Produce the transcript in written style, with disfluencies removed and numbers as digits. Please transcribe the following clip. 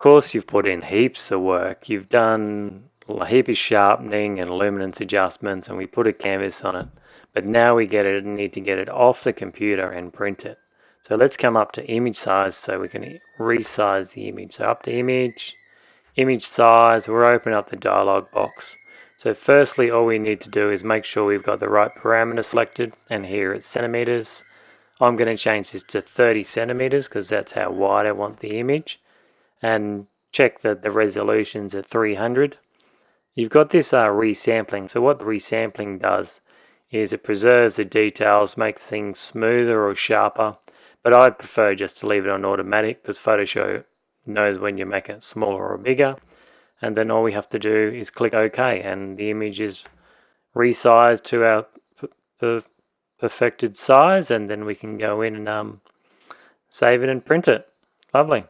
course, you've put in heaps of work. You've done a heap of sharpening and luminance adjustments, and we put a canvas on it. But now we need to get it off the computer and print it. So let's come up to image size so we can resize the image. So up to image size, we're opening up the dialog box. So firstly, all we need to do is make sure we've got the right parameter selected, and here it's centimeters. I'm going to change this to 30 centimeters because that's how wide I want the image, and check that the resolution's at 300. You've got this resampling. So what the resampling does is it preserves the details, makes things smoother or sharper, but I prefer just to leave it on automatic because Photoshop knows when you make it smaller or bigger, and then all we have to do is click OK, and the image is resized to our perfected size, and then we can go in and save it and print it. Lovely.